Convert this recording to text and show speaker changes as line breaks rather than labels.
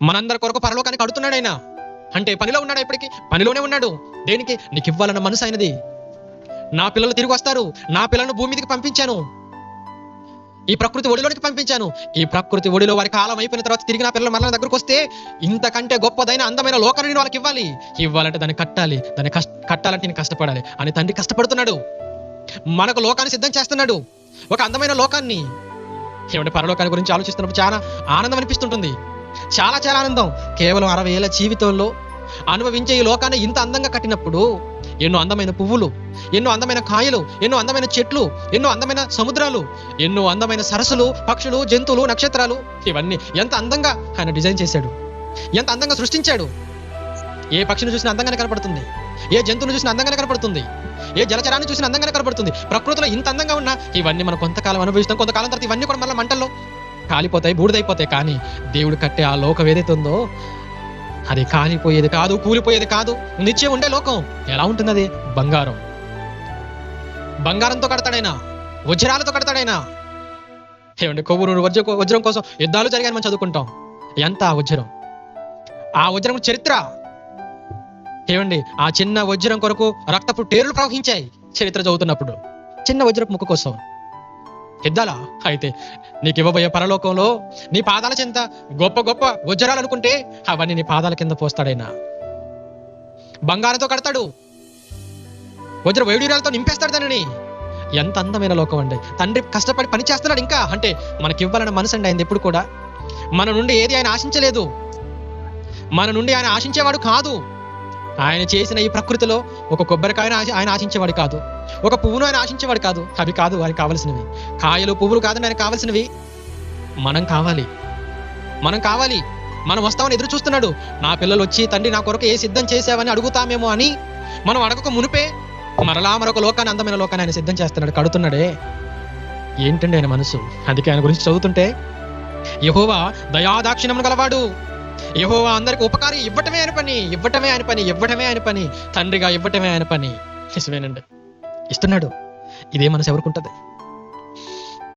మనందరి కొరకు పరలోకానికి కడుతున్నాడు ఆయన. అంటే పనిలో ఉన్నాడు, ఇప్పటికీ పనిలోనే ఉన్నాడు. దేనికి? నీకు ఇవ్వాలన్న మనసు అయినది. నా పిల్లలు తిరిగి వస్తారు, నా పిల్లలను భూమి మీదకి పంపించాను, ఈ ప్రకృతి ఒడిలోనికి పంపించాను. ఈ ప్రకృతి ఒడిలో వారి కాలం అయిపోయిన తర్వాత తిరిగి నా పిల్లలు మరల దగ్గరకు వస్తే ఇంతకంటే గొప్పదైన అందమైన లోకాన్ని నేను వాళ్ళకి ఇవ్వాలంటే దాన్ని కట్టాలి, దాన్ని కట్టాలంటే నేను కష్టపడాలి అని తండ్రి కష్టపడుతున్నాడు. మనకు లోకాన్ని సిద్ధం చేస్తున్నాడు, ఒక అందమైన లోకాన్ని. ఏమంటే పరలోకాన్ని గురించి ఆలోచిస్తున్నప్పుడు చాలా ఆనందం అనిపిస్తుంటుంది, చాలా చాలా ఆనందం. కేవలం 60 ఏళ్ల జీవితంలో అనుభవించే ఈ లోకాన్ని ఇంత అందంగా కట్టినప్పుడు ఎన్నో అందమైన పువ్వులు, ఎన్నో అందమైన కాయలు, ఎన్నో అందమైన చెట్లు, ఎన్నో అందమైన సముద్రాలు, ఎన్నో అందమైన సరస్సులు, పక్షులు, జంతువులు, నక్షత్రాలు, ఇవన్నీ ఎంత అందంగా ఆయన డిజైన్ చేశాడు, ఎంత అందంగా సృష్టించాడు. ఏ పక్షిని చూసినా అందంగానే కనపడుతుంది, ఏ జంతువుని చూసినా అందంగానే కనపడుతుంది, ఏ జలచరాన్ని చూసినా అందంగానే కనపడుతుంది. ప్రకృతిలో ఇంత అందంగా ఉన్నా ఇవన్నీ మనం కొంతకాలం అనుభవిస్తాం, కొంతకాలం తర్వాత ఇవన్నీ కూడా మళ్ళీ మంటల్లో కాలిపోతాయి, బూడిదైపోతాయి. కానీ దేవుడు కట్టే ఆ లోకం ఏదైతే ఉందో అది కాలిపోయేది కాదు, కూలిపోయేది కాదు, నిత్యం ఉండే లోకం. ఎలా ఉంటుంది అది? బంగారం. బంగారంతో కడతాడైనా, వజ్రాలతో కడతాడైనా. ఏమంటే కొవ్వూరు వజ్రం కోసం యుద్ధాలు జరిగాయని మనం చదువుకుంటాం. ఎంత ఆ వజ్రం, ఆ వజ్రం చరిత్ర. ఏమండి ఆ చిన్న వజ్రం కొరకు రక్తపు టేరులు ప్రవహించాయి చరిత్ర చదువుతున్నప్పుడు, చిన్న వజ్రపు ముక్క కోసం యుద్ధాలా? అయితే నీకు ఇవ్వబోయే పరలోకంలో నీ పాదాల చెంత గొప్ప గొప్ప వజ్రాలు అనుకుంటే అవన్నీ నీ పాదాల కింద పోస్తాడైనా. బంగారంతో కడతాడు, వజ్ర వైడూర్యాలతో నింపేస్తాడు దానిని. ఎంత అందమైన లోకం అండి. తండ్రి కష్టపడి పని చేస్తున్నాడు ఇంకా. అంటే మనకి ఇవ్వాలన్న మనసు అండి అయింది. ఎప్పుడు కూడా మన నుండి ఏది ఆయన ఆశించలేదు, మన నుండి ఆయన ఆశించేవాడు కాదు. ఆయన చేసిన ఈ ప్రకృతిలో ఒక కొబ్బరికాయను ఆయన ఆశించేవాడు కాదు, ఒక పువ్వును ఆయన ఆశించేవాడు కాదు. అవి కాదు ఆయనకు కావలసినవి. కాయలు పువ్వులు కాదని ఆయన కావలసినవి మనం కావాలి, మనం కావాలి. మనం వస్తామని ఎదురు చూస్తున్నాడు. నా పిల్లలు వచ్చి తండ్రి నా కొరకు ఏ సిద్ధం చేసావని అడుగుతామేమో అని మనం అడగక మునిపే మరలా మరొక లోకాన్ని, అందమైన లోకాన్ని ఆయన సిద్ధం చేస్తున్నాడు, కడుతున్నాడే. ఏంటండి ఆయన మనసు? అందుకే ఆయన గురించి చదువుతుంటే యెహోవా దయాదాక్షిణ్యము గలవాడు, యెహోవా అందరికి ఉపకారి. ఇవ్వటమే ఆయన పని, ఇవ్వటమే ఆయన పని, ఇవ్వటమే ఆయన పని. తండ్రిగా ఇవ్వటమే ఆయన పని. నిజమేనండి, ఇస్తున్నాడు. ఇదే మనసు ఎవరికి ఉంటుంది?